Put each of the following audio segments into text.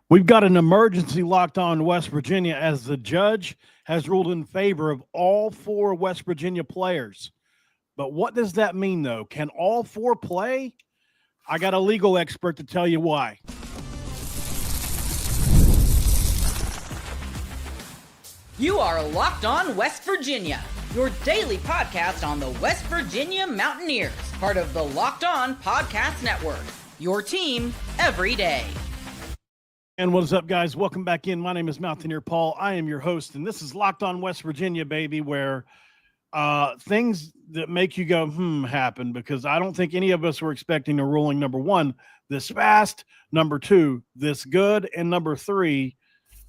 We've got an emergency locked on West Virginia as the judge has ruled in favor of all four West Virginia players. But what does that mean, though? Can all four play? I got a legal expert to tell you why. You are Locked On West Virginia, your daily podcast on the West Virginia Mountaineers, part of the Locked On Podcast Network, your team every day. And what is up, guys? Welcome back in. My name is Mountaineer Paul. I am your host, and this is Locked On West Virginia, baby, where things that make you go, happen, because I don't think any of us were expecting a ruling, number one, this fast, number two, this good, and number three,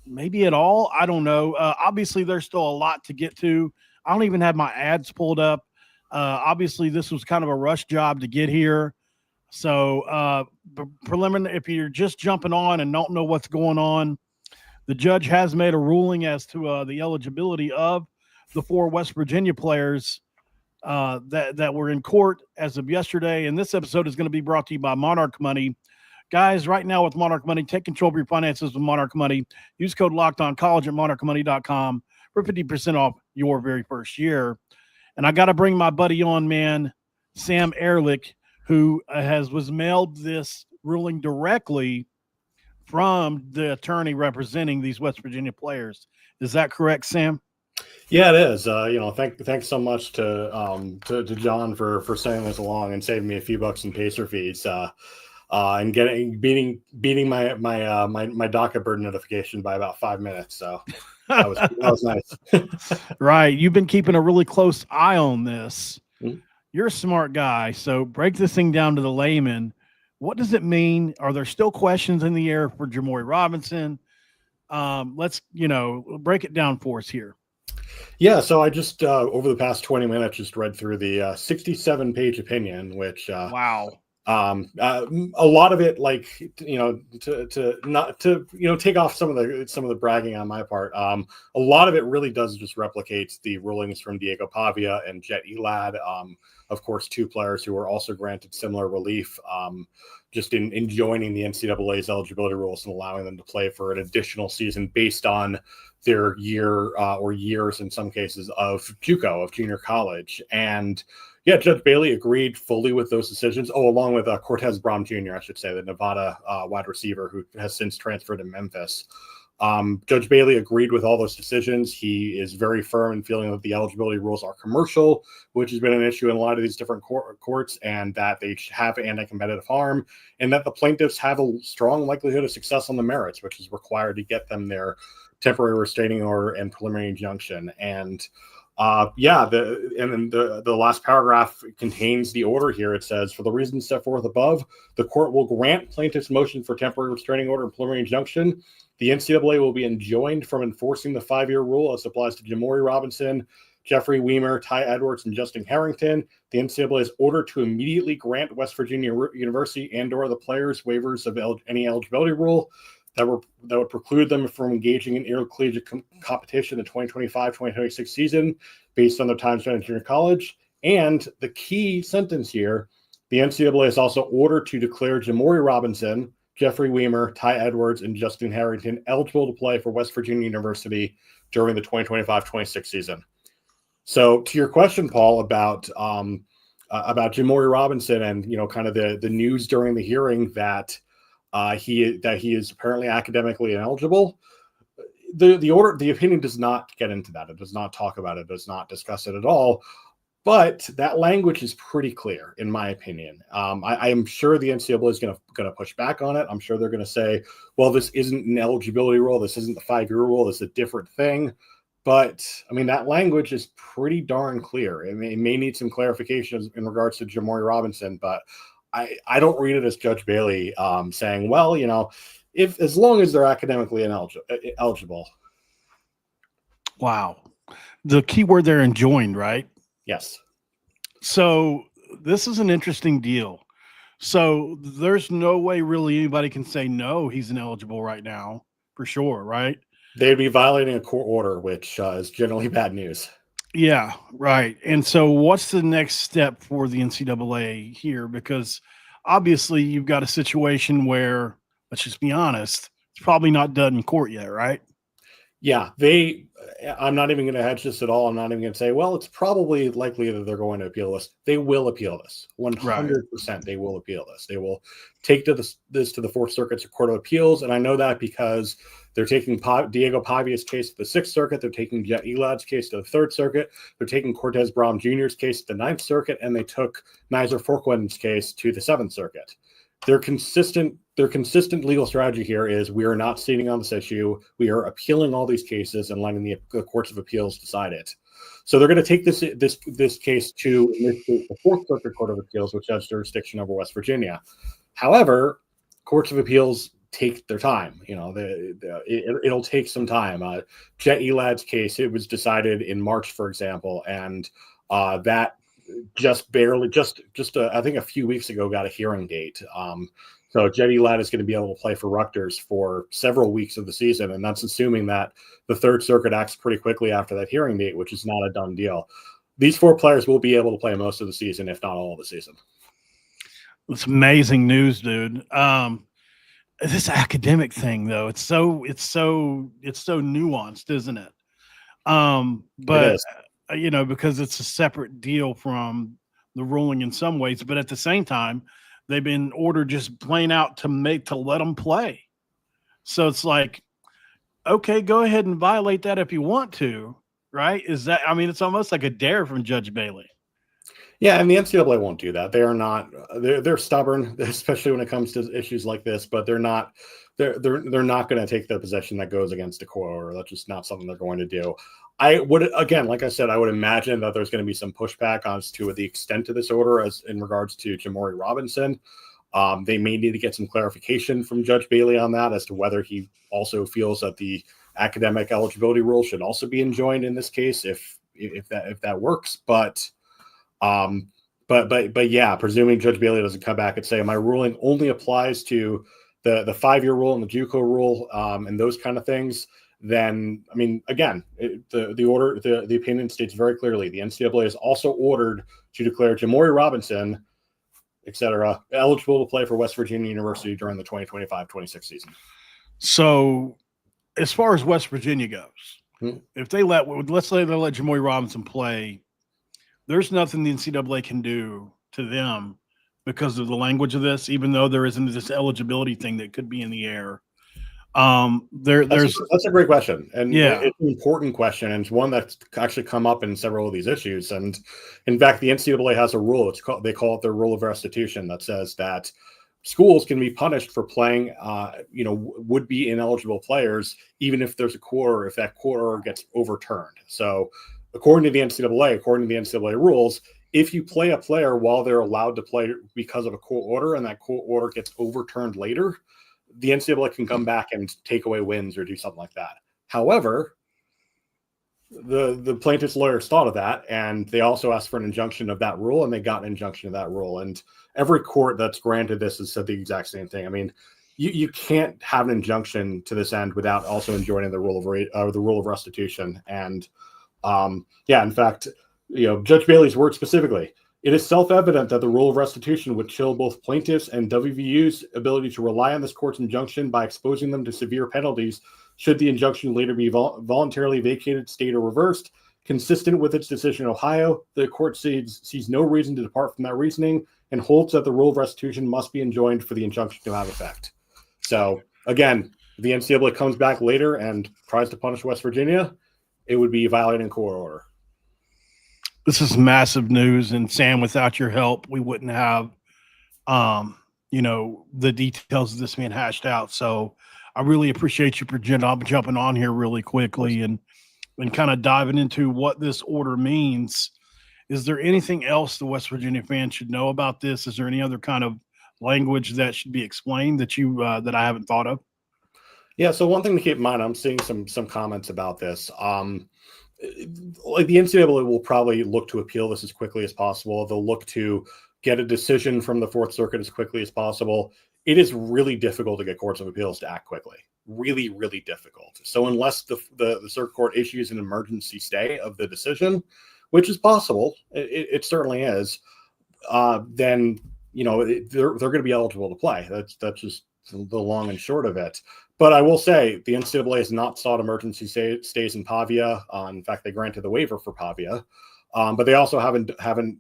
maybe at all. I don't know. Obviously, there's still a lot to get to. I don't even have my ads pulled up. Obviously, this was kind of a rush job to get here. So preliminary, if you're just jumping on and don't know what's going on, the judge has made a ruling as to the eligibility of the four West Virginia players that were in court as of yesterday. And this episode is going to be brought to you by Monarch Money. Guys, right now with Monarch Money, take control of your finances with Monarch Money. Use code LOCKEDONCollege at monarchmoney.com for 50% off your very first year. And I got to bring my buddy on, man, Sam Ehrlich, who was mailed this ruling directly from the attorney representing these West Virginia players. Is that correct, Sam? Yeah, it is. Thanks so much to John for sending this along and saving me a few bucks in pacer fees. And beating my docket burden notification by about 5 minutes. So that was nice. Right. You've been keeping a really close eye on this. Mm-hmm. You're a smart guy. So break this thing down to the layman. What does it mean? Are there still questions in the air for Jamori Robinson? Let's break it down for us here. Yeah. So I just over the past 20 minutes just read through the 67-page opinion, which wow. A lot of it, to take off some of the bragging on my part. A lot of it really does just replicate the rulings from Diego Pavia and Jet Elad. Of course, two players who were also granted similar relief, just in joining the NCAA's eligibility rules and allowing them to play for an additional season based on their year or years in some cases of JUCO, of junior college. And yeah, Judge Bailey agreed fully with those decisions. Oh, along with Cortez Braun Jr., I should say, the Nevada wide receiver who has since transferred to Memphis. Judge Bailey agreed with all those decisions. He is very firm in feeling that the eligibility rules are commercial, which has been an issue in a lot of these different courts, and that they have anti-competitive harm, and that the plaintiffs have a strong likelihood of success on the merits, which is required to get them their temporary restraining order and preliminary injunction. And the last paragraph contains the order here. It says, for the reasons set forth above, the court will grant plaintiff's motion for temporary restraining order and preliminary injunction. The NCAA will be enjoined from enforcing the 5-year rule as applies to Jamori Robinson, Jeffrey Weimer, Ty Edwards, and Justin Harrington. The NCAA is ordered to immediately grant West Virginia University and/or the players waivers of any eligibility rule that would preclude them from engaging in intercollegiate competition in the 2025-2026 season based on their time spent in junior college. And the key sentence here, the NCAA is also ordered to declare Jamori Robinson, Jeffrey Weimer, Ty Edwards, and Justin Harrington eligible to play for West Virginia University during the 2025-26 season. So to your question, Paul, about Jamori Robinson and kind of the news during the hearing that he is apparently academically ineligible. The opinion does not get into that. It does not talk about it. It does not discuss it at all. But that language is pretty clear, in my opinion. I am sure the NCAA is going to push back on it. I'm sure they're going to say, well, this isn't an eligibility rule. This isn't the 5-year rule. This is a different thing. But, I mean, that language is pretty darn clear. It may need some clarifications in regards to Jamori Robinson, but I don't read it as Judge Bailey saying, well, if as long as they're academically eligible. Wow. The key word there, enjoined, right? Yes. So this is an interesting deal. So there's no way really anybody can say, no, he's ineligible right now, for sure, right? They'd be violating a court order, which is generally bad news. Yeah, right. And so what's the next step for the NCAA here? Because obviously you've got a situation where, let's just be honest, it's probably not done in court yet, right? Yeah, I'm not even going to hedge this at all. I'm not even going to say, well, it's probably likely that they're going to appeal this. They will appeal this. 100% they will appeal this. They will take this to the Fourth Circuit's Court of Appeals. And I know that because they're taking Diego Pavia's case to the Sixth Circuit. They're taking Jet Elad's case to the Third Circuit. They're taking Cortez Brown Jr.'s case to the Ninth Circuit. And they took Nizer Forquin's case to the Seventh Circuit. Their consistent legal strategy here is we are not sitting on this issue. We are appealing all these cases and letting the courts of appeals decide it. So they're going to take this case to the Fourth Circuit Court of Appeals, which has jurisdiction over West Virginia. However, courts of appeals take their time. It'll take some time. Jet Elad's case, it was decided in March, for example, and that just barely, I think a few weeks ago, got a hearing date. So Jet Elad is going to be able to play for Rutgers for several weeks of the season, and that's assuming that the Third Circuit acts pretty quickly after that hearing date, which is not a done deal. These four players will be able to play most of the season, if not all of the season. It's amazing news, dude. This academic thing, though, it's so nuanced, isn't it? But because it's a separate deal from the ruling in some ways, but at the same time, they've been ordered just plain out to let them play. So it's like, okay, go ahead and violate that if you want to, right? It's almost like a dare from Judge Bailey. Yeah, and the NCAA won't do that. They're stubborn, especially when it comes to issues like this, but they're not going to take the position that goes against a court order. That's just not something they're going to do. I would, again, like I said, I would imagine that there's going to be some pushback as to the extent of this order as in regards to Jamori Robinson. They may need to get some clarification from Judge Bailey on that as to whether he also feels that the academic eligibility rule should also be enjoined in this case, if that works. But yeah, presuming Judge Bailey doesn't come back and say my ruling only applies to the 5-year rule and the JUCO rule and those kind of things, then again, the opinion states very clearly the NCAA is also ordered to declare Jamori Robinson, etc., eligible to play for West Virginia University during the 2025-26 season. So, as far as West Virginia goes, if let's say they let Jamori Robinson play, there's nothing the NCAA can do to them because of the language of this, even though there isn't this eligibility thing that could be in the air. That's a great question, and yeah, it's an important question, and it's one that's actually come up in several of these issues. And in fact, the NCAA has a rule. They call it their rule of restitution that says that schools can be punished for playing, would-be ineligible players, even if there's a court order, if that court order gets overturned. So, according to the NCAA rules, if you play a player while they're allowed to play because of a court order, and that court order gets overturned later, the NCAA can come back and take away wins or do something like that. However, the plaintiff's lawyers thought of that, and they also asked for an injunction of that rule, and they got an injunction of that rule. And every court that's granted this has said the exact same thing. You can't have an injunction to this end without also enjoining the rule of restitution. And in fact, Judge Bailey's words specifically. It is self-evident that the rule of restitution would chill both plaintiffs and WVU's ability to rely on this court's injunction by exposing them to severe penalties should the injunction later be voluntarily vacated, stayed, or reversed. Consistent with its decision in Ohio, the court sees no reason to depart from that reasoning and holds that the rule of restitution must be enjoined for the injunction to have effect. So, again, if the NCAA comes back later and tries to punish West Virginia, it would be violating court order. This is massive news, and Sam, without your help, we wouldn't have, the details of this being hashed out. So I really appreciate you for jumping on here really quickly and kind of diving into what this order means. Is there anything else the West Virginia fans should know about this? Is there any other kind of language that should be explained that I haven't thought of? Yeah. So one thing to keep in mind, I'm seeing some comments about this. Like the NCAA will probably look to appeal this as quickly as possible. They'll look to get a decision from the Fourth Circuit as quickly as possible. It is really difficult to get courts of appeals to act quickly. Really, really difficult. So unless the circuit court issues an emergency stay of the decision, which is possible, it certainly is, then they're going to be eligible to play. That's just the long and short of it. But I will say the NCAA has not sought emergency stays in Pavia. In fact, they granted the waiver for Pavia. But they also haven't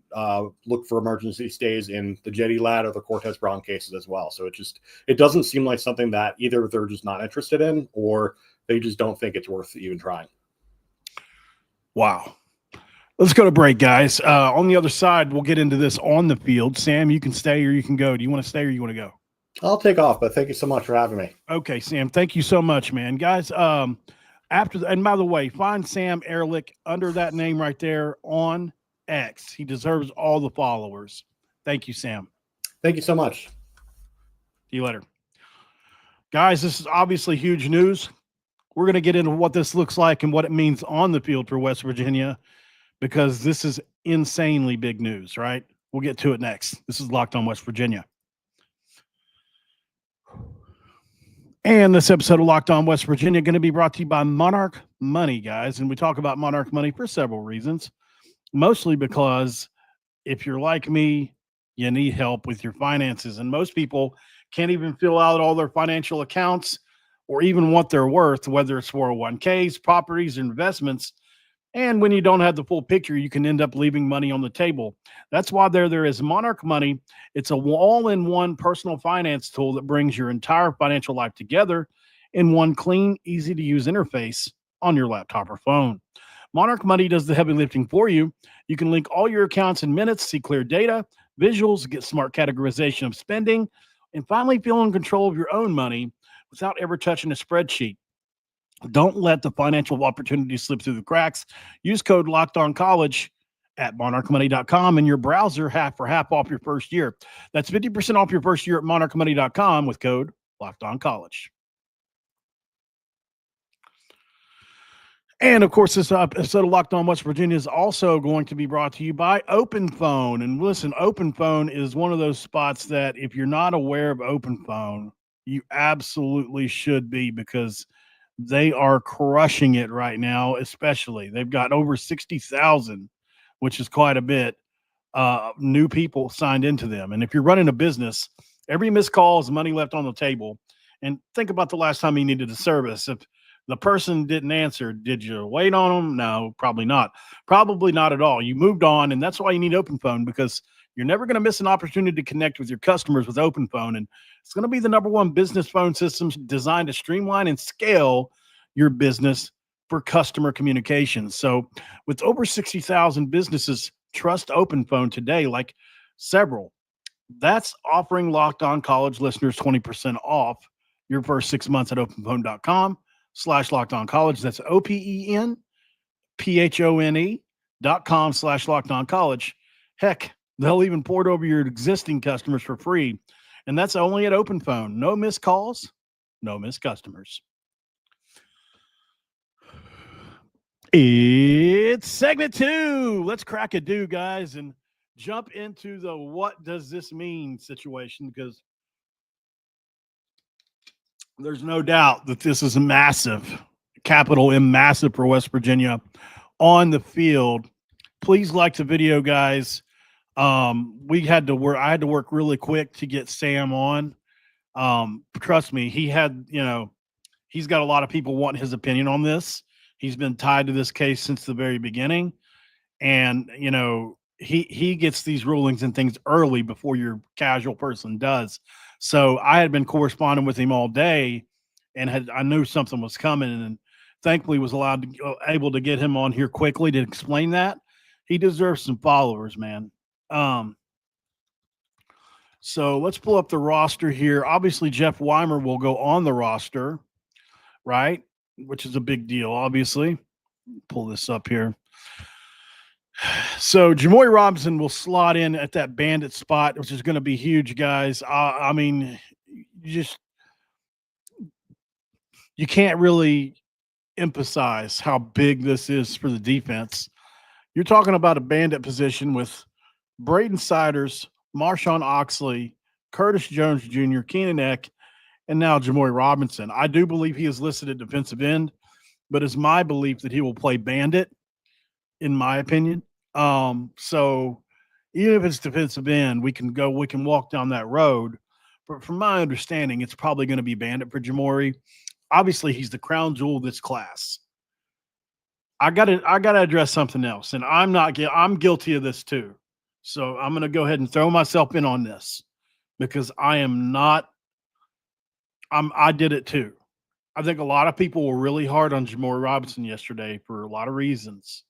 looked for emergency stays in the Jetty Lad or the Cortez Brown cases as well. So it doesn't seem like something that either they're just not interested in or they just don't think it's worth even trying. Wow. Let's go to break, guys. On the other side, we'll get into this on the field. Sam, you can stay or you can go. Do you want to stay or you want to go? I'll take off, but thank you so much for having me. Okay, Sam. Thank you so much, man. Guys, and by the way, find Sam Ehrlich under that name right there on X. He deserves all the followers. Thank you, Sam. Thank you so much. See you later. Guys, this is obviously huge news. We're going to get into what this looks like and what it means on the field for West Virginia, because this is insanely big news, right? We'll get to it next. This is Locked on West Virginia. And this episode of Locked on West Virginia going to be brought to you by Monarch Money, guys. And we talk about Monarch Money for several reasons, mostly because if you're like me, you need help with your finances. And most people can't even fill out all their financial accounts or even what they're worth, whether it's 401ks, properties, or investments. And when you don't have the full picture, you can end up leaving money on the table. That's why there is Monarch Money. It's a all-in-one personal finance tool that brings your entire financial life together in one clean, easy-to-use interface on your laptop or phone. Monarch Money does the heavy lifting for you. You can link all your accounts in minutes, see clear data, visuals, get smart categorization of spending, and finally feel in control of your own money without ever touching a spreadsheet. Don't let the financial opportunity slip through the cracks. Use code LOCKEDONCollege at monarchmoney.com in your browser half off your first year. That's 50% off your first year at monarchmoney.com with code LOCKEDONCollege. And of course, this episode of Locked on West Virginia is also going to be brought to you by OpenPhone. And listen, OpenPhone is one of those spots that if you're not aware of OpenPhone, you absolutely should be, because they are crushing it right now. Especially they've got over 60,000, which is quite a bit, new people signed into them. And if you're running a business, every missed call is money left on the table. And think about the last time you needed a service. If the person didn't answer, did you wait on them? No, probably not. Probably not at all. You moved on, and that's why you need OpenPhone, because you're never going to miss an opportunity to connect with your customers with OpenPhone. And it's going to be the #1 business phone system designed to streamline and scale your business for customer communications. So with over 60,000 businesses trust OpenPhone today, like several, that's offering Locked On College listeners 20% off your first 6 months at openphone.com/LockedOnCollege. That's OPENPHONE.com/LockedOnCollege. Heck, they'll even port over your existing customers for free. And that's only at OpenPhone. No missed calls, no missed customers. It's segment 2. Let's crack a do, guys, and jump into the what does this mean situation, because there's no doubt that this is massive, capital M massive for West Virginia on the field. Please like the video, guys. I had to work really quick to get Sam on. Trust me, he's got a lot of people wanting his opinion on this. He's been tied to this case since the very beginning. And, he gets these rulings and things early before your casual person does. So I had been corresponding with him all day, and I knew something was coming, and thankfully was able to get him on here quickly to explain that. He deserves some followers, man. So let's pull up the roster here. Obviously, Jeff Weimer will go on the roster, right? Which is a big deal, obviously. Pull this up here. So Jamoy Robinson will slot in at that bandit spot, which is going to be huge, guys. I mean, you can't really emphasize how big this is for the defense. You're talking about a bandit position with Braden Siders, Marshawn Oxley, Curtis Jones Jr., Keenan Eck, and now Jamoy Robinson. I do believe he is listed at defensive end, but it's my belief that he will play bandit, in my opinion. So even if it's defensive end, we can walk down that road But from my understanding, it's probably going to be Bandit for Jamori. Obviously, he's the crown jewel of this class. I gotta address something else, and I'm guilty of this too. So I'm gonna go ahead and throw myself in on this because I did it too. I think a lot of people were really hard on Jamori Robinson yesterday for a lot of reasons.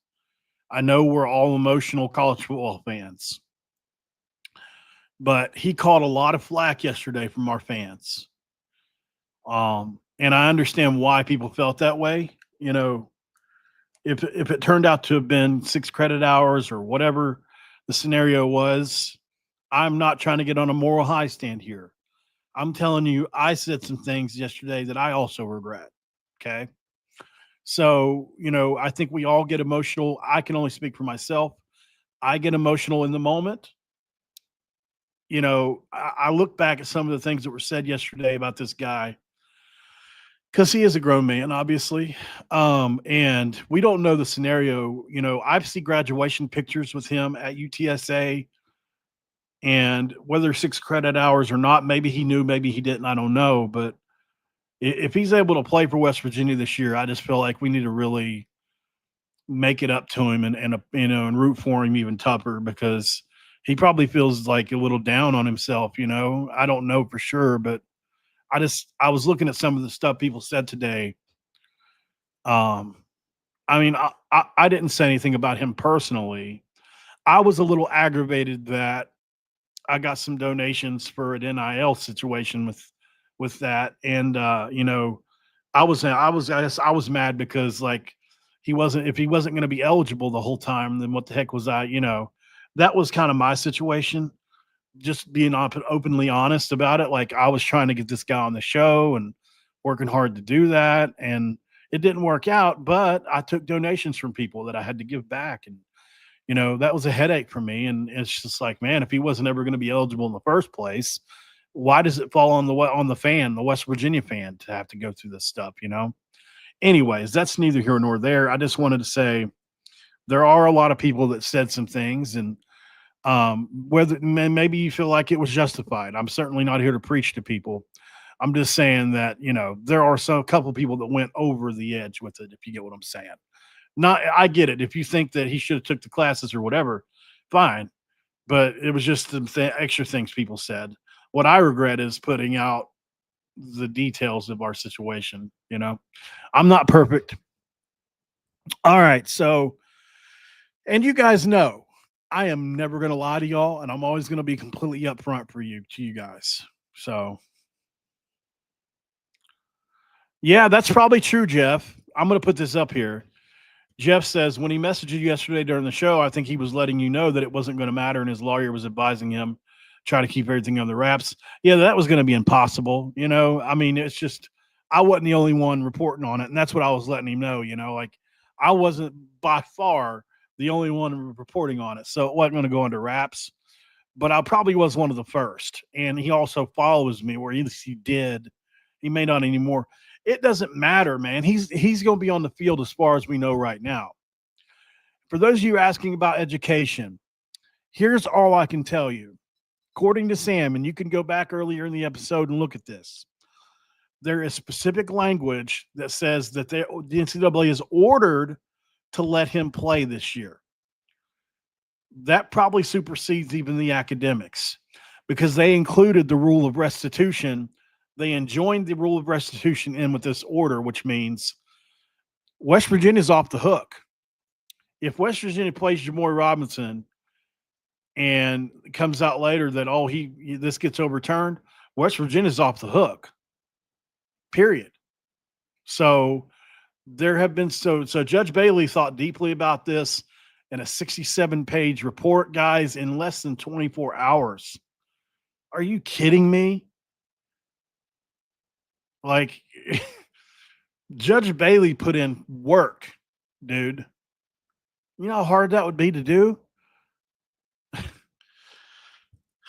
I know we're all emotional college football fans, but he caught a lot of flack yesterday from our fans. And I understand why people felt that way. You know, if it turned out to have been 6 credit hours or whatever the scenario was, I'm not trying to get on a moral high stand here. I'm telling you, I said some things yesterday that I also regret. Okay. So, you know, I think we all get emotional. I can only speak for myself. I get emotional in the moment. You know, I look back at some of the things that were said yesterday about this guy because he is a grown man, obviously. And we don't know the scenario. You know, I've seen graduation pictures with him at UTSA, and whether 6 credit hours or not, maybe he knew, maybe he didn't. I don't know. But if he's able to play for West Virginia this year, I just feel like we need to really make it up to him and root for him even tougher because he probably feels like a little down on himself. You know, I don't know for sure, but I was looking at some of the stuff people said today. I mean, I didn't say anything about him personally. I was a little aggravated that I got some donations for an NIL situation with that, and you know, I was mad because like if he wasn't going to be eligible the whole time, then what the heck was I? You know, that was kind of my situation. Just being openly honest about it. Like I was trying to get this guy on the show and working hard to do that, and it didn't work out. But I took donations from people that I had to give back, and you know that was a headache for me. And it's just like, man, if he wasn't ever going to be eligible in the first place, why does it fall on the West Virginia fan, to have to go through this stuff? You know. Anyways, that's neither here nor there. I just wanted to say there are a lot of people that said some things, and whether maybe you feel like it was justified. I'm certainly not here to preach to people. I'm just saying that, you know, there are a couple of people that went over the edge with it, if you get what I'm saying. Not, I get it. If you think that he should have took the classes or whatever, fine. But it was just the extra things people said. What I regret is putting out the details of our situation. You know, I'm not perfect. All right. So, and you guys know, I am never going to lie to y'all, and I'm always going to be completely upfront to you guys. So, yeah, that's probably true, Jeff. I'm going to put this up here. Jeff says, when he messaged you yesterday during the show, I think he was letting you know that it wasn't going to matter, and his lawyer was advising him try to keep everything under wraps. Yeah, that was going to be impossible. You know, I mean, it's just, I wasn't the only one reporting on it, and that's what I was letting him know. You know, like I wasn't by far the only one reporting on it, so it wasn't going to go under wraps. But I probably was one of the first, and he also follows me, or at least he did. He may not anymore. It doesn't matter, man. He's going to be on the field as far as we know right now. For those of you asking about education, here's all I can tell you. According to Sam, and you can go back earlier in the episode and look at this, there is specific language that says that the NCAA is ordered to let him play this year. That probably supersedes even the academics because they included the rule of restitution. They enjoined the rule of restitution in with this order, which means West Virginia's off the hook. If West Virginia plays Jamori Robinson and it comes out later that, this gets overturned, West Virginia's off the hook, period. So there have been, so Judge Bailey thought deeply about this in a 67-page report, guys, in less than 24 hours. Are you kidding me? Like, Judge Bailey put in work, dude. You know how hard that would be to do?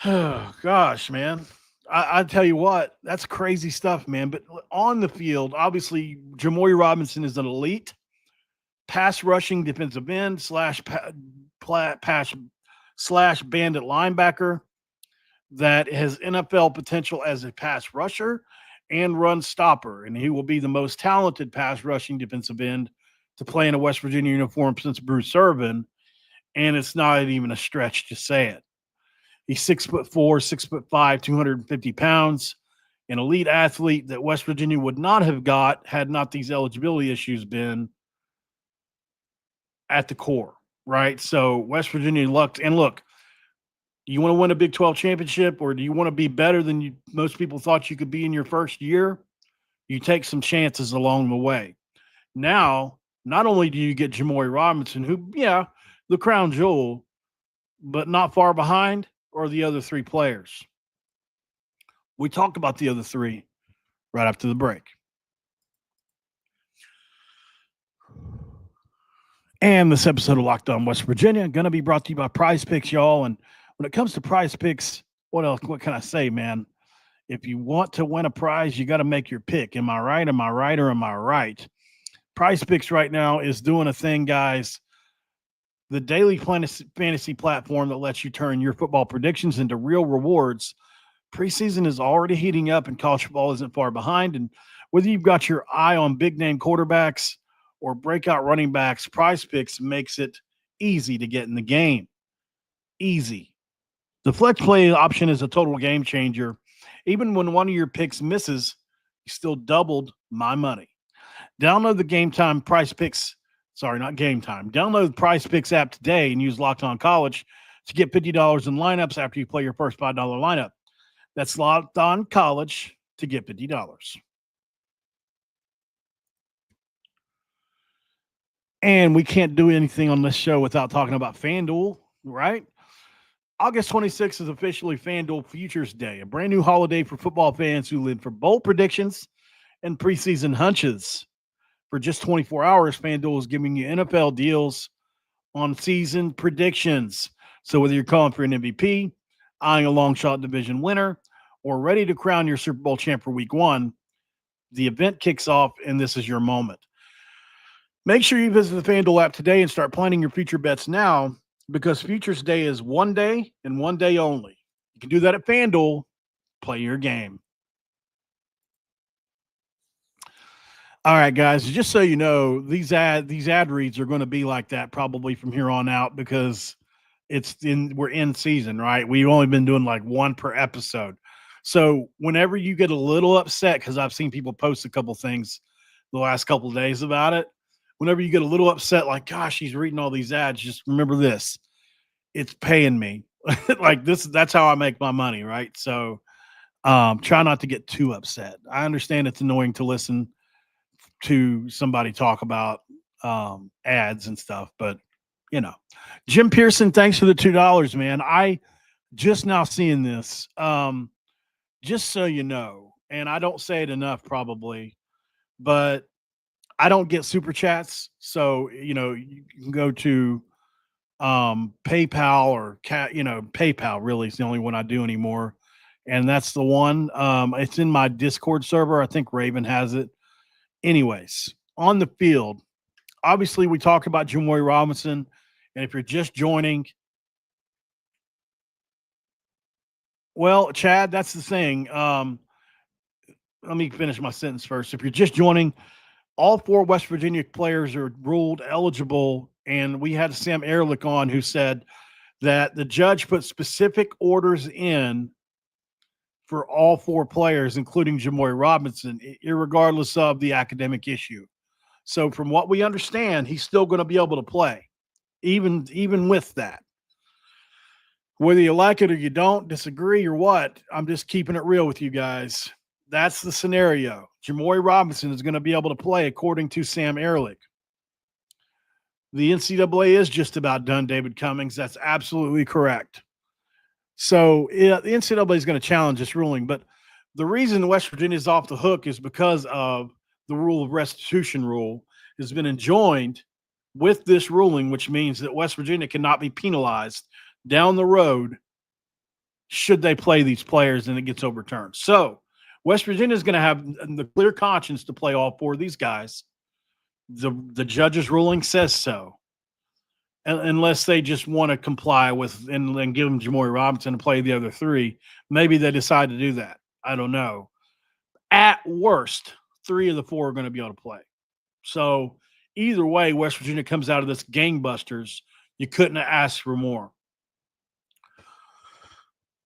Oh, gosh, man. I tell you what, that's crazy stuff, man. But on the field, obviously, Jamori Robinson is an elite pass rushing defensive end / pass / bandit linebacker. that has NFL potential as a pass rusher and run stopper, and he will be the most talented pass rushing defensive end to play in a West Virginia uniform since Bruce Irvin, and it's not even a stretch to say it. He's 6'4", 6'5", 250 pounds, an elite athlete that West Virginia would not have got had not these eligibility issues been at the core, right? So West Virginia lucked. And look, you want to win a Big 12 championship, or do you want to be better than most people thought you could be in your first year? You take some chances along the way. Now, not only do you get Jamoy Robinson, who, yeah, the crown jewel, but not far behind are the other three players. We talked about the other three right after the break. And this episode of Locked On West Virginia going to be brought to you by Prize Picks, y'all. And when it comes to Prize Picks, what can I say, man? If you want to win a prize, you got to make your pick. Am I right? Am I right? Or am I right? Prize Picks right now is doing a thing, guys. The daily fantasy platform that lets you turn your football predictions into real rewards. Preseason is already heating up and college football isn't far behind. And whether you've got your eye on big name quarterbacks or breakout running backs, Prize Picks makes it easy to get in the game. Easy. The flex play option is a total game changer. Even when one of your picks misses, you still doubled my money. Download the Game Time Prize Picks. Sorry, not Game Time. Download the Prize Picks app today and use Locked On College to get $50 in lineups after you play your first $5 lineup. That's Locked On College to get $50. And we can't do anything on this show without talking about FanDuel, right? August 26th is officially FanDuel Futures Day, a brand new holiday for football fans who live for bold predictions and preseason hunches. For just 24 hours, FanDuel is giving you NFL deals on season predictions. So whether you're calling for an MVP, eyeing a long shot division winner, or ready to crown your Super Bowl champ for week one, the event kicks off and this is your moment. Make sure you visit the FanDuel app today and start planning your future bets now, because Futures Day is one day and one day only. You can do that at FanDuel. Play your game. All right, guys, just so you know, these ad reads are going to be like that probably from here on out, because we're in season, right? We've only been doing like one per episode. So whenever you get a little upset, because I've seen people post a couple things the last couple of days about it, whenever you get a little upset, like, gosh, he's reading all these ads, just remember this. It's paying me. Like this, that's how I make my money, right? So try not to get too upset. I understand it's annoying to listen to somebody talk about ads and stuff, but you know. Jim Pearson, thanks for the $2, man. I just now seeing this. Just so you know, and I don't say it enough probably, but I don't get super chats. So, you know, you can go to PayPal or PayPal really is the only one I do anymore. And that's the one. It's in my Discord server. I think Raven has it. Anyways, on the field, obviously we talked about Jamoy Robinson. And if you're just joining, well, Chad, that's the thing. Let me finish my sentence first. If you're just joining, all 4 West Virginia players are ruled eligible. And we had Sam Ehrlich on who said that the judge put specific orders in for all 4 players, including Jamoy Robinson, irregardless of the academic issue. So from what we understand, he's still going to be able to play, even with that. Whether you like it or you don't, disagree or what, I'm just keeping it real with you guys. That's the scenario. Jamoy Robinson is going to be able to play according to Sam Ehrlich. The NCAA is just about done, David Cummings. That's absolutely correct. So the NCAA is going to challenge this ruling, but the reason West Virginia is off the hook is because of the rule of restitution rule has been enjoined with this ruling, which means that West Virginia cannot be penalized down the road should they play these players and it gets overturned. So West Virginia is going to have the clear conscience to play all 4 of these guys. The judge's ruling says so. unless they just want to comply with and give them Jamori Robinson to play the other three. Maybe they decide to do that. I don't know. At worst, 3 of the 4 are going to be able to play. So either way, West Virginia comes out of this gangbusters. You couldn't have asked for more.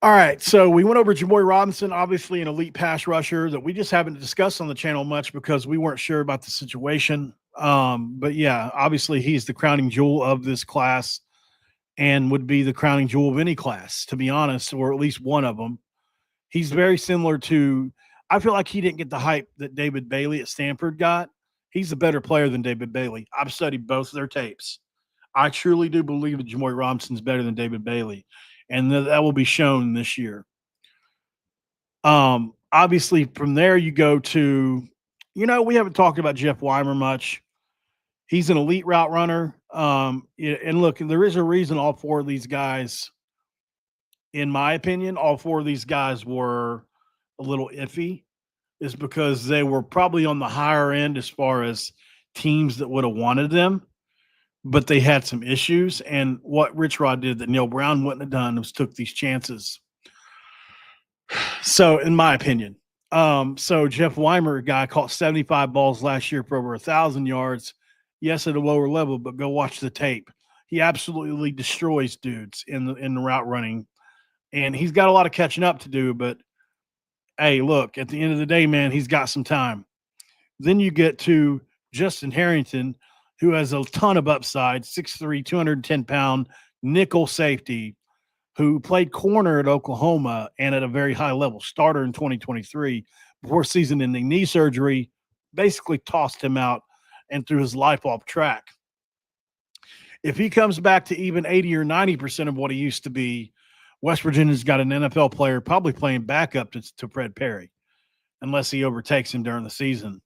All right, so we went over Jamori Robinson, obviously an elite pass rusher that we just haven't discussed on the channel much because we weren't sure about the situation. But yeah, obviously he's the crowning jewel of this class and would be the crowning jewel of any class, to be honest, or at least one of them. He's very similar to – I feel like he didn't get the hype that David Bailey at Stanford got. He's a better player than David Bailey. I've studied both their tapes. I truly do believe that Jamori Robinson's better than David Bailey, and that will be shown this year. Obviously, from there you go to – we haven't talked about Jeff Weimer much. He's an elite route runner. And look, there is a reason all 4 of these guys – in my opinion, all 4 of these guys were a little iffy, is because they were probably on the higher end as far as teams that would have wanted them, but they had some issues. And what Rich Rod did that Neil Brown wouldn't have done was took these chances. So, in my opinion, so Jeff Weimer, a guy, caught 75 balls last year for over 1,000 yards. Yes, at a lower level, but go watch the tape. He absolutely destroys dudes in the route running. And he's got a lot of catching up to do, but hey, look, at the end of the day, man, he's got some time. Then you get to Justin Harrington, who has a ton of upside, 6'3", 210-pound nickel safety, who played corner at Oklahoma and at a very high level, starter in 2023, before season-ending knee surgery, basically tossed him out and threw his life off track. If he comes back to even 80 or 90% of what he used to be, West Virginia's got an NFL player probably playing backup to Fred Perry, unless he overtakes him during the season.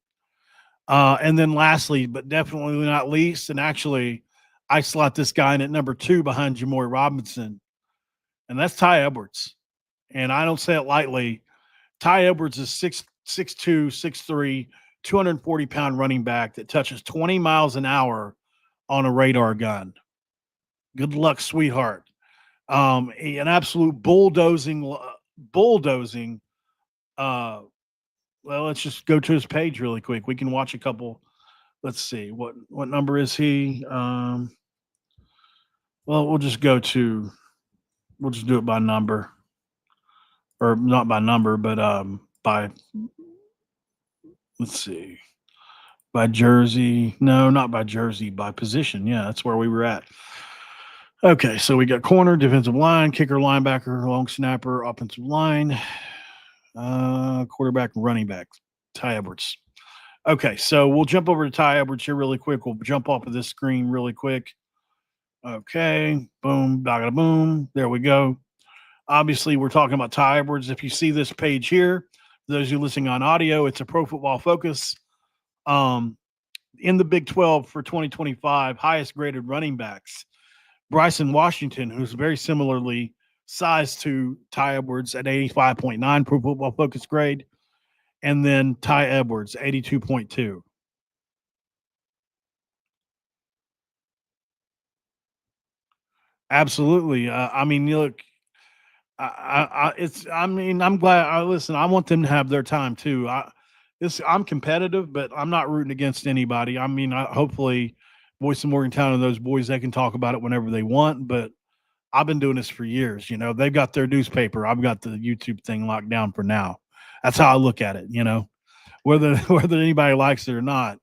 And then lastly, but definitely not least, and actually I slot this guy in at number 2 behind Jamori Robinson, and that's Ty Edwards. And I don't say it lightly. Ty Edwards is 6'2", 6'3", 240-pound running back that touches 20 miles an hour on a radar gun. Good luck, sweetheart. An absolute bulldozing. Well, let's just go to his page really quick. We can watch a couple. Let's see what number is he. Well, we'll just do it by number, or not by number, but by. Let's see, by jersey. No, not by jersey. By position. Yeah, that's where we were at. Okay, so we got corner, defensive line, kicker, linebacker, long snapper, offensive line, quarterback, running back, Ty Edwards. Okay, so we'll jump over to Ty Edwards here really quick. We'll jump off of this screen really quick. Okay, boom, da boom. There we go. Obviously, we're talking about Ty Edwards. If you see this page here, for those of you listening on audio, it's a Pro Football Focus. In the Big 12 for 2025, highest graded running backs. Bryson Washington, who's very similarly sized to Ty Edwards at 85.9 Pro Football Focus grade, and then Ty Edwards, 82.2. Absolutely. I mean, look, I'm glad. Listen, I want them to have their time too. I'm competitive, but I'm not rooting against anybody. I mean, hopefully Voice of Morgantown and those boys, they can talk about it whenever they want, but I've been doing this for years. They've got their newspaper. I've got the YouTube thing locked down for now. That's how I look at it, whether anybody likes it or not.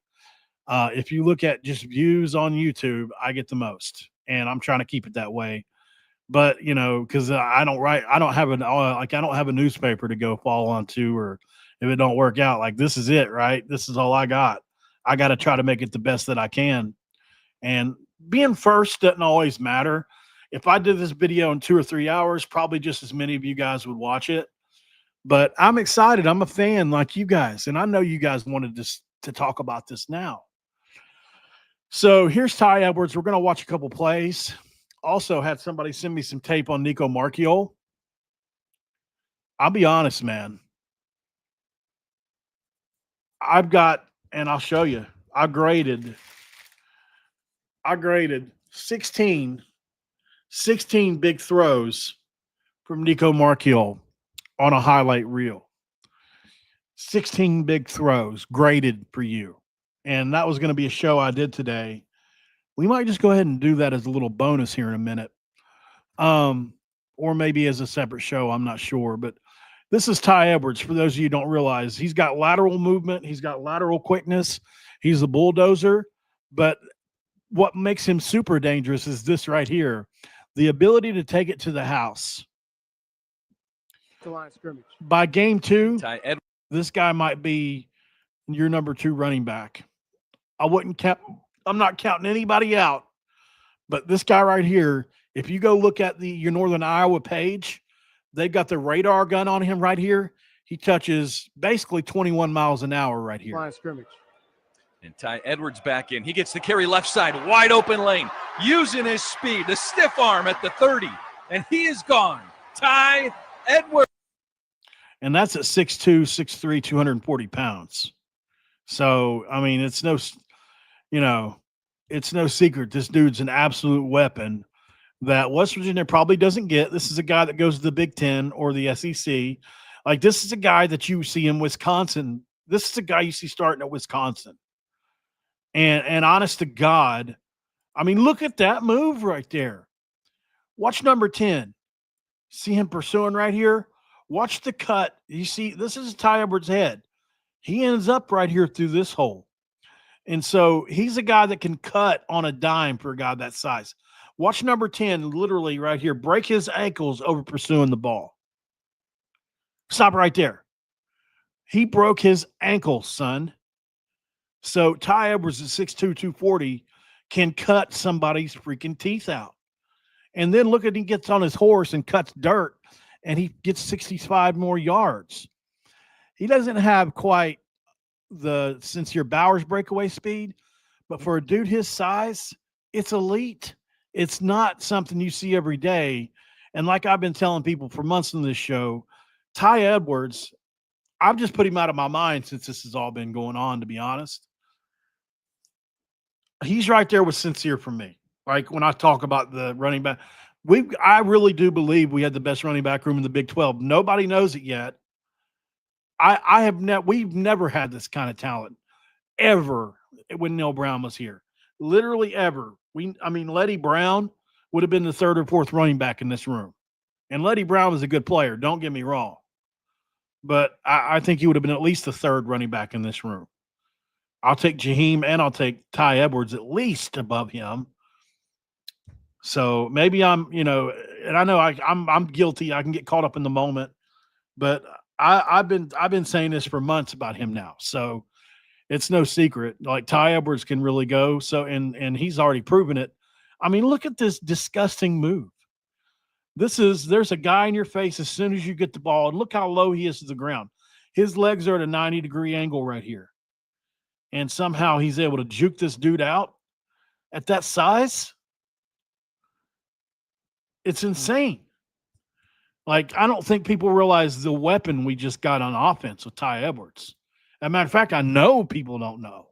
If you look at just views on YouTube, I get the most, and I'm trying to keep it that way. But, because I don't have a newspaper to go fall onto, or if it don't work out, like, this is it, right? This is all I got. I got to try to make it the best that I can. And being first doesn't always matter. If I did this video in 2 or 3 hours, probably just as many of you guys would watch it. But I'm excited. I'm a fan like you guys. And I know you guys wanted to talk about this now. So here's Ty Edwards. We're going to watch a couple plays. Also had somebody send me some tape on Nico Marchiol. I'll be honest, man. And I'll show you. I graded 16 big throws from Nico Marchiol on a highlight reel. 16 big throws graded for you. And that was going to be a show I did today. We might just go ahead and do that as a little bonus here in a minute. Or maybe as a separate show. I'm not sure. But this is Ty Edwards. For those of you who don't realize, he's got lateral movement. He's got lateral quickness. He's a bulldozer. But what makes him super dangerous is this right here. The ability to take it to the house. The line of scrimmage. By game 2, this guy might be your number 2 running back. I'm not counting anybody out, but this guy right here, if you go look at your Northern Iowa page, they've got the radar gun on him right here. He touches basically 21 miles an hour right here. Line of scrimmage. And Ty Edwards back in. He gets the carry left side, wide open lane, using his speed, the stiff arm at the 30, and he is gone. Ty Edwards. And that's at 6'2", 6'3", 240 pounds. So, I mean, it's no secret. This dude's an absolute weapon that West Virginia probably doesn't get. This is a guy that goes to the Big Ten or the SEC. Like, this is a guy that you see in Wisconsin. This is a guy you see starting at Wisconsin. And honest to God, I mean, look at that move right there. Watch number 10. See him pursuing right here? Watch the cut. You see, this is Ty Edwards' head. He ends up right here through this hole. And so he's a guy that can cut on a dime for a guy that size. Watch number 10 literally right here break his ankles over pursuing the ball. Stop right there. He broke his ankle, son. So Ty Edwards at 6'2", 240 can cut somebody's freaking teeth out. And then look at he gets on his horse and cuts dirt, and he gets 65 more yards. He doesn't have quite the Sincere Bowers breakaway speed, but for a dude his size, it's elite. It's not something you see every day. And like I've been telling people for months on this show, Ty Edwards, I've just put him out of my mind since this has all been going on, to be honest. He's right there with Sincere for me. Like when I talk about the running back, I really do believe we had the best running back room in the Big 12. Nobody knows it yet. We've never had this kind of talent ever when Neil Brown was here. Literally ever. Letty Brown would have been the 3rd or 4th running back in this room. And Letty Brown was a good player. Don't get me wrong. But I think he would have been at least the 3rd running back in this room. I'll take Jaheim and I'll take Ty Edwards at least above him. So maybe and I know I'm guilty. I can get caught up in the moment, but I've been saying this for months about him now. So it's no secret. Like Ty Edwards can really go. So and he's already proven it. I mean, look at this disgusting move. There's a guy in your face as soon as you get the ball, and look how low he is to the ground. His legs are at a 90-degree angle right here. And somehow he's able to juke this dude out at that size. It's insane. Like, I don't think people realize the weapon we just got on offense with Ty Edwards. As a matter of fact, I know people don't know.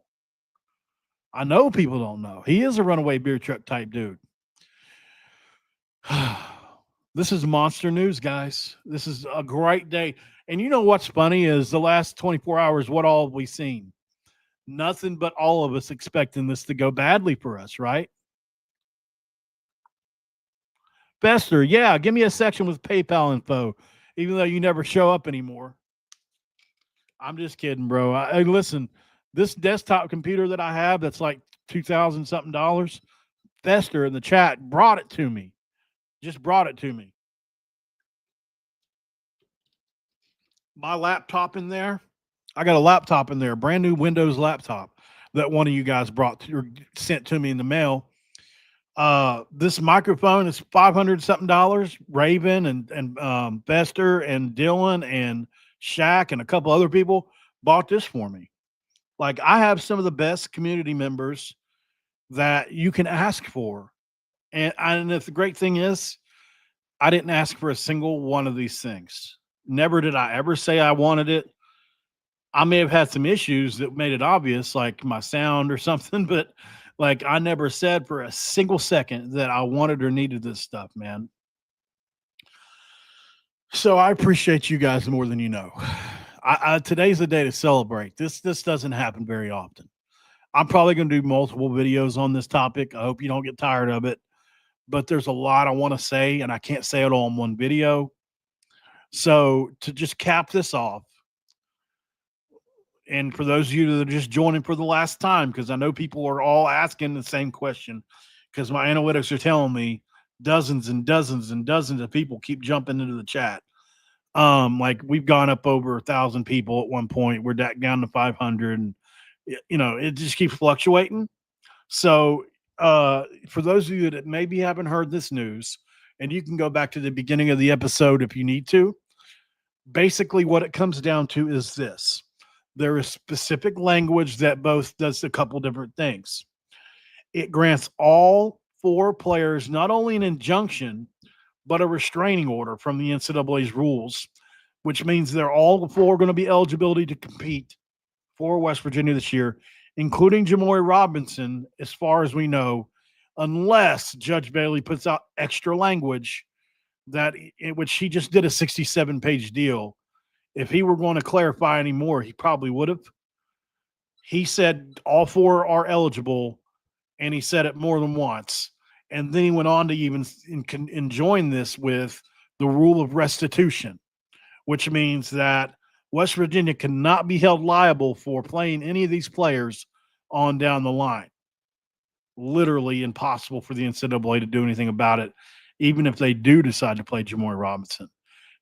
He is a runaway beer truck type dude. This is monster news, guys. This is a great day. And you know what's funny is the last 24 hours, what all have we seen? Nothing but all of us expecting this to go badly for us, right? Bester, yeah, give me a section with PayPal info, even though you never show up anymore. I'm just kidding, bro. Listen, this desktop computer that I have that's like $2,000 something, Bester in the chat brought it to me. Just brought it to me. My laptop in there. I got a laptop in there, brand new Windows laptop that one of you guys sent to me in the mail. This microphone is $500 something. Raven and Bester and Dylan and Shaq and a couple other people bought this for me. Like, I have some of the best community members that you can ask for. And the great thing is, I didn't ask for a single one of these things. Never did I ever say I wanted it. I may have had some issues that made it obvious, like my sound or something, but Like, I never said for a single second that I wanted or needed this stuff, man. So I appreciate you guys more than you know. Today's the day to celebrate. This doesn't happen very often. I'm probably going to do multiple videos on this topic. I hope you don't get tired of it, but there's a lot I want to say, and I can't say it all in one video. So to just cap this off, and for those of you that are just joining for the last time, because I know people are all asking the same question, because my analytics are telling me dozens and dozens and dozens of people keep jumping into the chat. Like we've gone up over 1,000 people at one point. We're down to 500, and it just keeps fluctuating. So for those of you that maybe haven't heard this news, and you can go back to the beginning of the episode if you need to, basically what it comes down to is this. There is specific language that both does a couple different things. It grants all 4 players not only an injunction, but a restraining order from the NCAA's rules, which means they're all 4 going to be eligibility to compete for West Virginia this year, including Jamori Robinson, as far as we know, unless Judge Bailey puts out extra language which he just did a 67-page deal. If he were going to clarify any more, he probably would have. He said all 4 are eligible, and he said it more than once. And then he went on to even enjoin this with the rule of restitution, which means that West Virginia cannot be held liable for playing any of these players on down the line. Literally impossible for the NCAA to do anything about it, even if they do decide to play Jamori Robinson.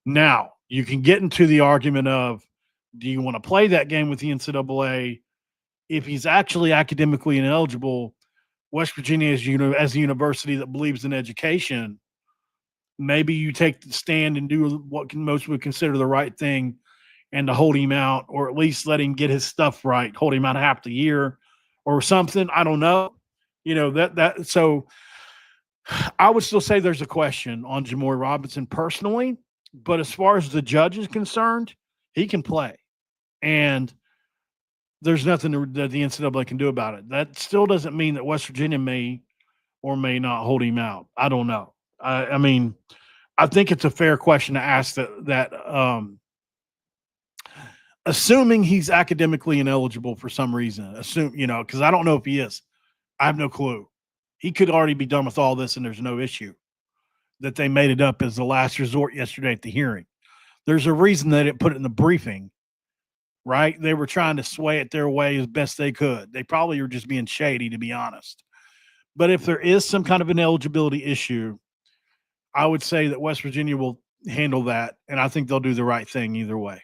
Now, you can get into the argument of, do you want to play that game with the NCAA if he's actually academically ineligible? West Virginia as a university that believes in education, maybe you take the stand and do what most would consider the right thing and to hold him out, or at least let him get his stuff right, hold him out half the year or something. I don't know. So I would still say there's a question on Jamori Robinson personally, but as far as the judge is concerned, he can play. And there's nothing that the NCAA can do about it. That still doesn't mean that West Virginia may or may not hold him out. I don't know. I mean, I think it's a fair question to ask that assuming he's academically ineligible for some reason, because I don't know if he is. I have no clue. He could already be done with all this and there's no issue, that they made it up as the last resort yesterday at the hearing. There's a reason they didn't put it in the briefing. Right? They were trying to sway it their way as best they could. They probably were just being shady, to be honest. But if there is some kind of an eligibility issue, I would say that West Virginia will handle that, and I think they'll do the right thing either way.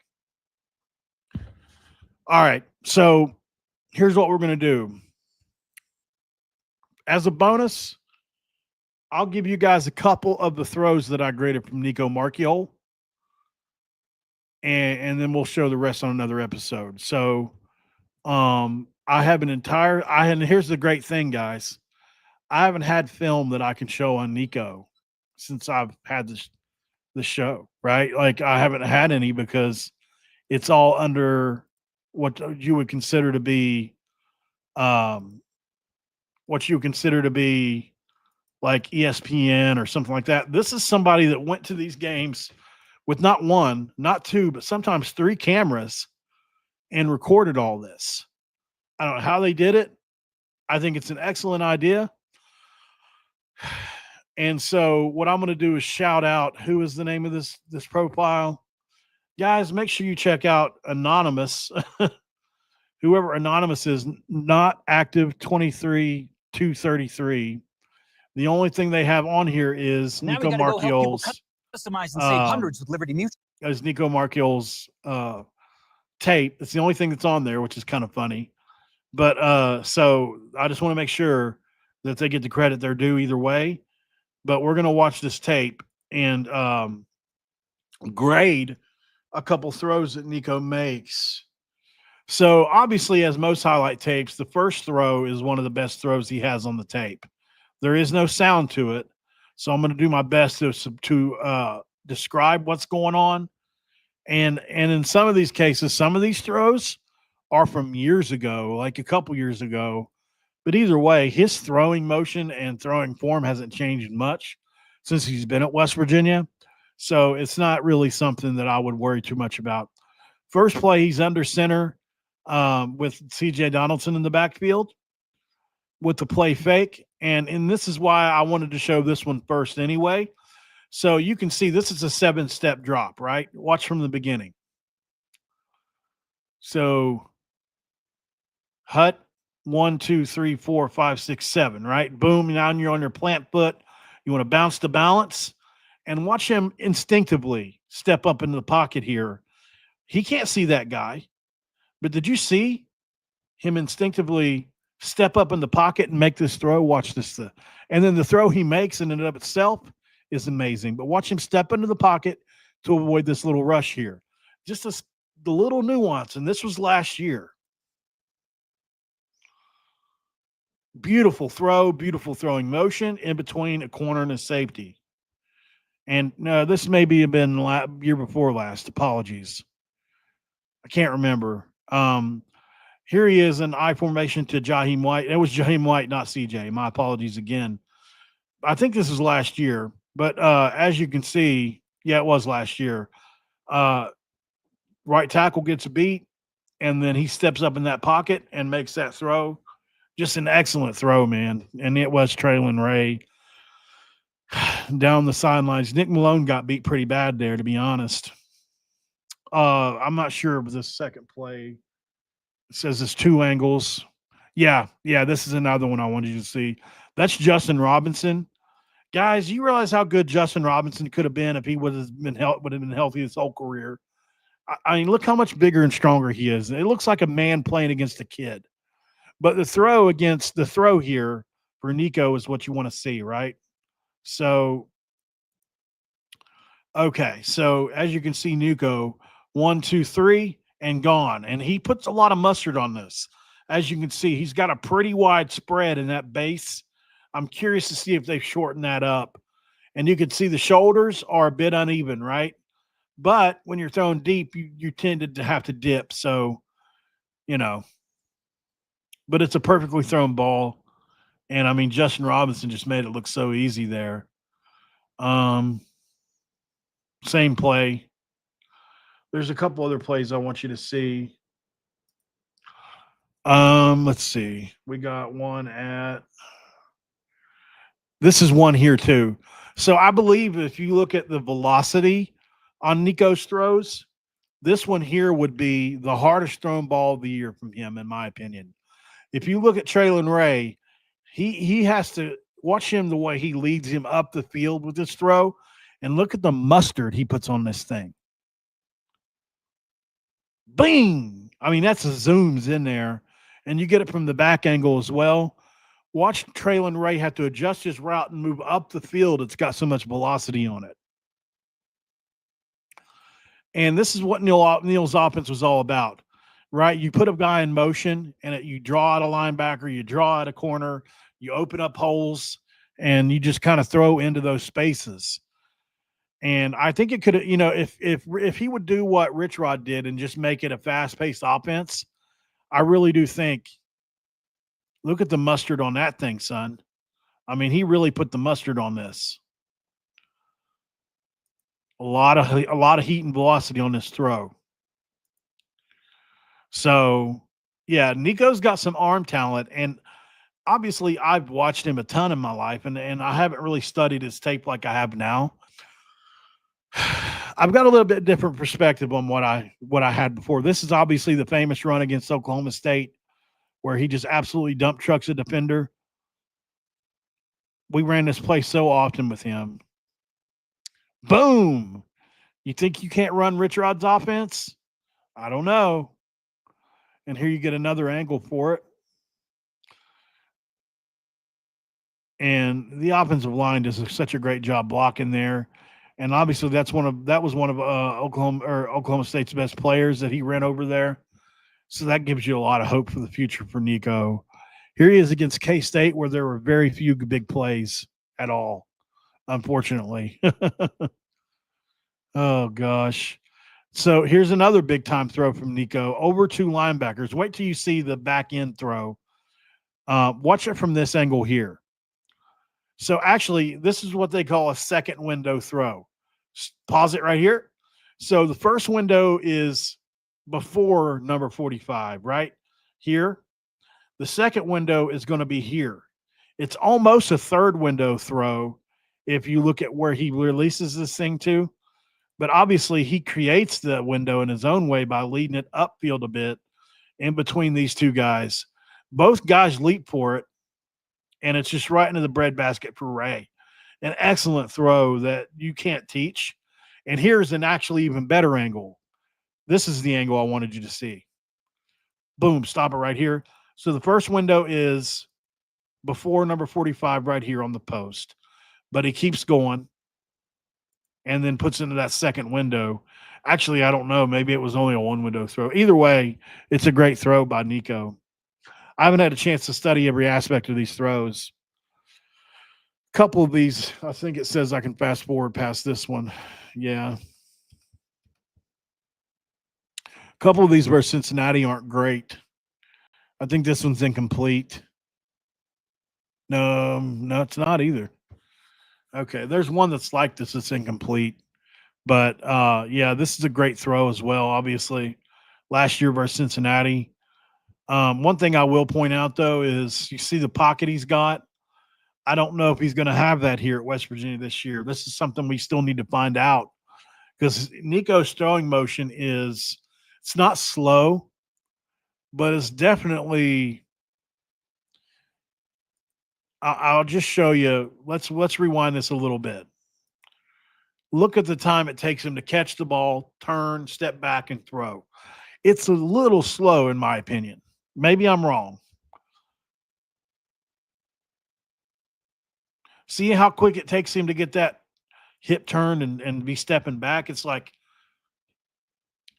All right, so here's what we're going to do. As a bonus, I'll give you guys a couple of the throws that I graded from Nico Marchiol. And then we'll show the rest on another episode. So I have and here's the great thing, guys. I haven't had film that I can show on Nico since I've had this show, right? Like I haven't had any because it's all under what you would consider to be like ESPN or something like that. This is somebody that went to these games with not 1, not 2, but sometimes 3 cameras and recorded all this. I don't know how they did it. I think it's an excellent idea. And so what I'm going to do is shout out, who is the name of this profile? Guys, make sure you check out Anonymous. Whoever Anonymous is, not active 23-233. The only thing they have on here is Nico Marchiol's customize and save hundreds with Liberty Mutual. As Nico Marchiol's tape. It's the only thing that's on there, which is kind of funny. But so I just want to make sure that they get the credit they're due either way. But we're going to watch this tape and grade a couple throws that Nico makes. So obviously, as most highlight tapes, the first throw is one of the best throws he has on the tape. There is no sound to it. So I'm going to do my best to describe what's going on. And in some of these cases, some of these throws are from years ago, like a couple years ago, But either way, his throwing motion and throwing form hasn't changed much since he's been at West Virginia. So it's not really something that I would worry too much about. First play, he's under center with C.J. Donaldson in the backfield with the play fake. And this is why I wanted to show this one first anyway. So you can see this is a 7-step drop, right? Watch from the beginning. So Hut, 1, 2, 3, 4, 5, 6, 7, right? Boom. Now you're on your plant foot. You want to bounce the balance and watch him instinctively step up into the pocket here. He can't see that guy, but did you see him instinctively step up in the pocket and make this throw? Watch this. And then the throw he makes in and of itself is amazing. But watch him step into the pocket to avoid this little rush here. Just the little nuance. And this was last year. Beautiful throw, beautiful throwing motion in between a corner and a safety. And no, this maybe have been year before last. Apologies. I can't remember. Here he is in I formation to Jaheim White. It was Jaheim White, not CJ. My apologies again. I think this was last year. But as you can see, yeah, it was last year. Right tackle gets a beat, and then he steps up in that pocket and makes that throw. Just an excellent throw, man. And it was Traylon Ray down the sidelines. Nick Malone got beat pretty bad there, to be honest. I'm not sure of this second play. It says it's 2 angles. Yeah, this is another one I wanted you to see. That's Justin Robinson. Guys, you realize how good Justin Robinson could have been if he would have been healthy his whole career. I mean, look how much bigger and stronger he is. It looks like a man playing against a kid. But the throw here for Nico is what you want to see, right? So, okay. So as you can see, Nico, 1, 2, 3, and gone. And he puts a lot of mustard on this. As you can see, he's got a pretty wide spread in that base. I'm curious to see if they've shortened that up. And you can see the shoulders are a bit uneven, right? But when you're throwing deep, you tended to have to dip. So, but it's a perfectly thrown ball. And I mean, Justin Robinson just made it look so easy there. Same play. There's a couple other plays I want you to see. Let's see. We got one this is one here too. So I believe if you look at the velocity on Nico's throws, this one here would be the hardest thrown ball of the year from him, in my opinion. If you look at Traylon Ray, he has to watch him the way he leads him up the field with this throw, and look at the mustard he puts on this thing. Bing! I mean, that's a zooms in there, and you get it from the back angle as well. Watch Traylon Ray have to adjust his route and move up the field. It's got so much velocity on it. And this is what Neal's offense was all about, right? You put a guy in motion, and you draw out a linebacker, you draw out a corner, you open up holes, and you just kind of throw into those spaces. And I think it could, if he would do what Rich Rod did and just make it a fast-paced offense, I really do think, look at the mustard on that thing, son. I mean, he really put the mustard on this. A lot of heat and velocity on this throw. So, yeah, Nico's got some arm talent, and obviously I've watched him a ton in my life, and I haven't really studied his tape like I have now. I've got a little bit different perspective on what I had before. This is obviously the famous run against Oklahoma State where he just absolutely dump trucks a defender. We ran this play so often with him. Boom. You think you can't run Rich Rod's offense? I don't know. And here you get another angle for it. And the offensive line does such a great job blocking there. And obviously that was one of Oklahoma State's best players that he ran over there. So that gives you a lot of hope for the future for Nico. Here he is against K-State, where there were very few big plays at all, unfortunately. Oh, gosh. So here's another big-time throw from Nico over 2 linebackers. Wait till you see the back-end throw. Watch it from this angle here. So actually, this is what they call a second window throw. Pause it right here. So the first window is before number 45, right? Here. The second window is going to be here. It's almost a third window throw if you look at where he releases this thing to. But obviously, he creates the window in his own way by leading it upfield a bit in between these two guys. Both guys leap for it, and it's just right into the breadbasket for Ray. An excellent throw that you can't teach. And here's an actually even better angle. This is the angle I wanted you to see. Boom, stop it right here. So the first window is before number 45 right here on the post. But he keeps going and then puts into that second window. Actually, I don't know. Maybe it was only a one-window throw. Either way, it's a great throw by Nico. I haven't had a chance to study every aspect of these throws. A couple of these, I think it says I can fast forward past this one. Yeah. A couple of these versus Cincinnati aren't great. I think this one's incomplete. No, it's not either. Okay, there's one that's like this that's incomplete. But, yeah, this is a great throw as well, obviously. Last year versus Cincinnati. One thing I will point out, though, is you see the pocket he's got. I don't know if he's going to have that here at West Virginia this year. This is something we still need to find out because Nico's throwing motion it's not slow, but it's definitely I'll just show you. Let's rewind this a little bit. Look at the time it takes him to catch the ball, turn, step back, and throw. It's a little slow, in my opinion. Maybe I'm wrong. See how quick it takes him to get that hip turned and be stepping back? It's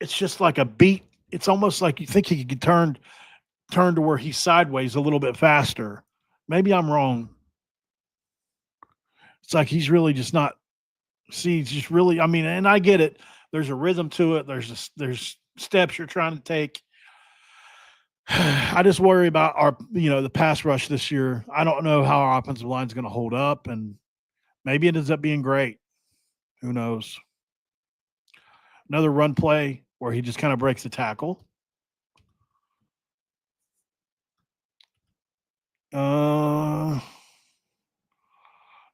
just like a beat. It's almost like you think he could turn to where he's sideways a little bit faster. Maybe I'm wrong. It's like he's really just not. See, it's just really. I mean, and I get it. There's a rhythm to it. There's steps you're trying to take. I just worry about the pass rush this year. I don't know how our offensive line is going to hold up, and maybe it ends up being great. Who knows? Another run play where he just kind of breaks the tackle.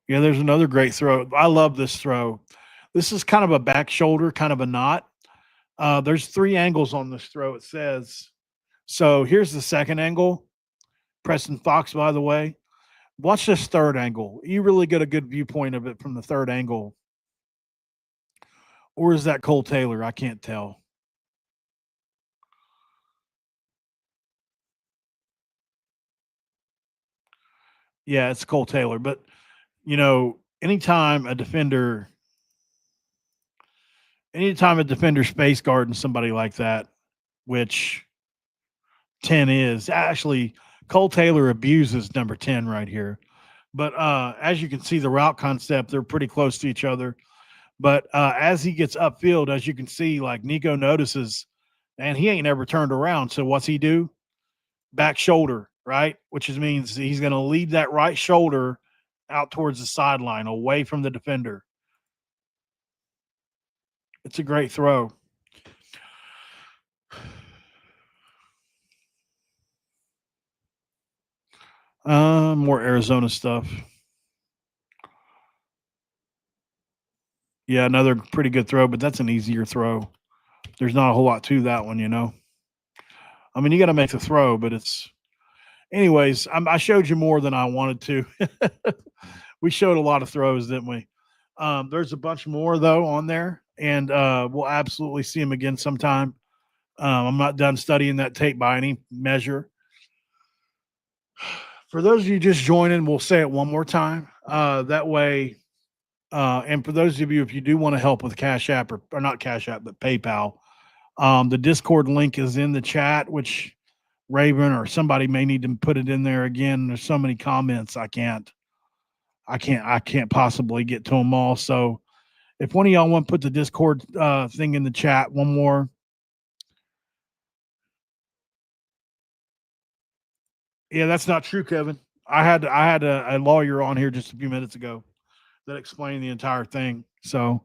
Yeah, there's another great throw. I love this throw. This is kind of a back shoulder, kind of a knot. There's 3 angles on this throw, it says. So here's the second angle. Preston Fox, by the way. Watch this third angle. You really get a good viewpoint of it from the third angle. Or is that Cole Taylor? I can't tell. Yeah, it's Cole Taylor. But, anytime a defender space guarding somebody like that, which 10 is, actually Cole Taylor abuses number 10 right here. But as you can see, the route concept, they're pretty close to each other. But as he gets upfield, as you can see, like Nico notices, and he ain't ever turned around. So what's he do? Back shoulder, right? Which means he's going to lead that right shoulder out towards the sideline, away from the defender. It's a great throw. More Arizona stuff. Yeah, another pretty good throw, but that's an easier throw. There's not a whole lot to that one, I mean, you got to make the throw, but it's – anyways, I showed you more than I wanted to. We showed a lot of throws, didn't we? There's a bunch more, though, on there, and we'll absolutely see them again sometime. I'm not done studying that tape by any measure. For those of you just joining, we'll say it one more time. That way, and for those of you, if you do want to help with Cash App or not Cash App, but PayPal, the Discord link is in the chat, which Raven or somebody may need to put it in there again. There's so many comments. I can't possibly get to them all. So if one of y'all want to put the Discord thing in the chat, one more. Yeah, that's not true, Kevin. I had a lawyer on here just a few minutes ago that explained the entire thing. So,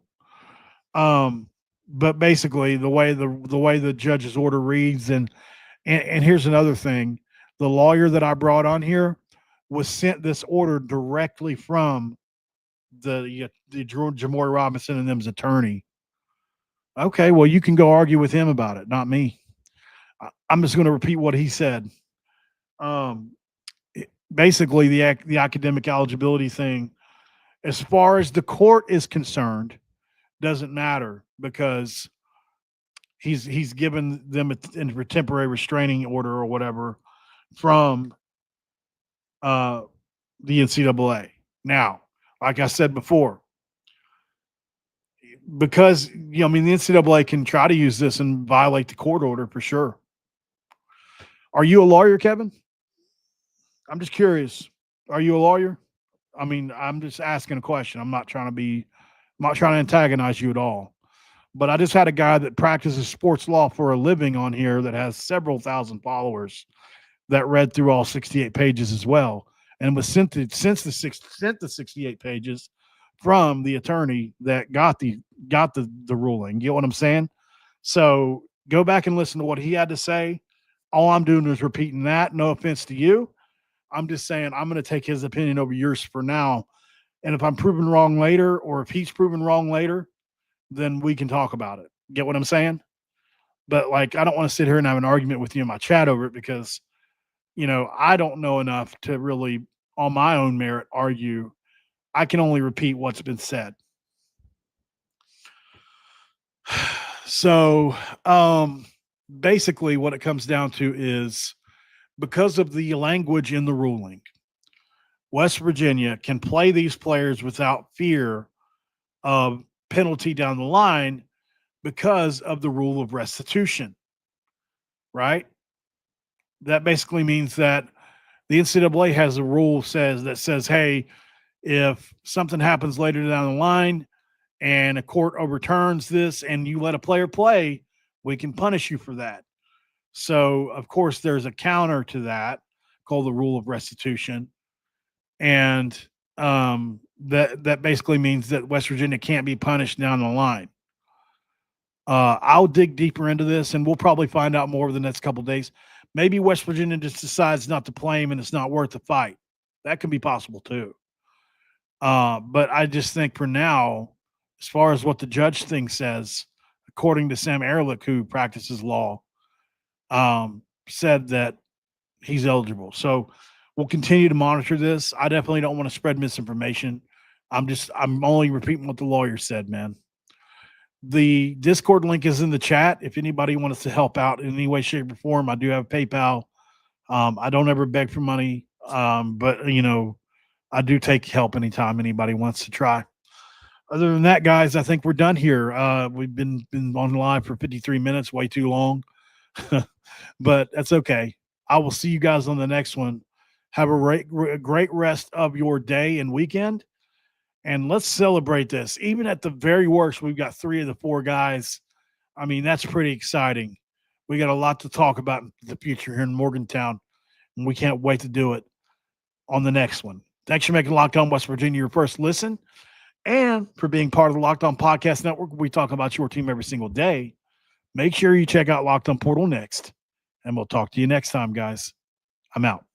but basically, the way the judge's order reads, and here's another thing: the lawyer that I brought on here was sent this order directly from the Jamori Robinson and them's attorney. Okay, well, you can go argue with him about it, not me. I'm just going to repeat what he said. Basically, the academic eligibility thing, as far as the court is concerned, doesn't matter because he's given them a temporary restraining order or whatever from the NCAA. Now, like I said before, because the NCAA can try to use this and violate the court order for sure. Are you a lawyer, Kevin? I'm just curious. Are you a lawyer? I mean, I'm just asking a question. I'm not trying to antagonize you at all. But I just had a guy that practices sports law for a living on here that has several thousand followers that read through all 68 pages as well, and was sent the 68 pages from the attorney that got the ruling. You get what I'm saying? So go back and listen to what he had to say. All I'm doing is repeating that. No offense to you. I'm just saying I'm going to take his opinion over yours for now. And if I'm proven wrong later, or if he's proven wrong later, then we can talk about it. Get what I'm saying? But I don't want to sit here and have an argument with you in my chat over it because, I don't know enough to really, on my own merit, argue. I can only repeat what's been said. So, basically what it comes down to is, because of the language in the ruling, West Virginia can play these players without fear of penalty down the line because of the rule of restitution, right? That basically means that the NCAA has a rule that says, hey, if something happens later down the line and a court overturns this and you let a player play, we can punish you for that. So, of course, there's a counter to that called the rule of restitution. And that basically means that West Virginia can't be punished down the line. I'll dig deeper into this, and we'll probably find out more over the next couple of days. Maybe West Virginia just decides not to play him and it's not worth the fight. That could be possible too. But I just think for now, as far as what the judge thing says, according to Sam Ehrlich, who practices law, said that he's eligible. So we'll continue to monitor this. I definitely don't want to spread misinformation. I'm only repeating what the lawyer said, man. The Discord link is in the chat. If anybody wants to help out in any way, shape, or form, I do have PayPal. I don't ever beg for money. But I do take help anytime anybody wants to try. Other than that, guys, I think we're done here. We've been on live for 53 minutes, way too long. But that's okay. I will see you guys on the next one. Have a great rest of your day and weekend. And let's celebrate this. Even at the very worst, we've got 3 of the 4 guys. I mean, that's pretty exciting. We got a lot to talk about in the future here in Morgantown, and we can't wait to do it on the next one. Thanks for making Locked On West Virginia your first listen, and for being part of the Locked On Podcast Network. We talk about your team every single day. Make sure you check out Locked On Portal next, and we'll talk to you next time, guys. I'm out.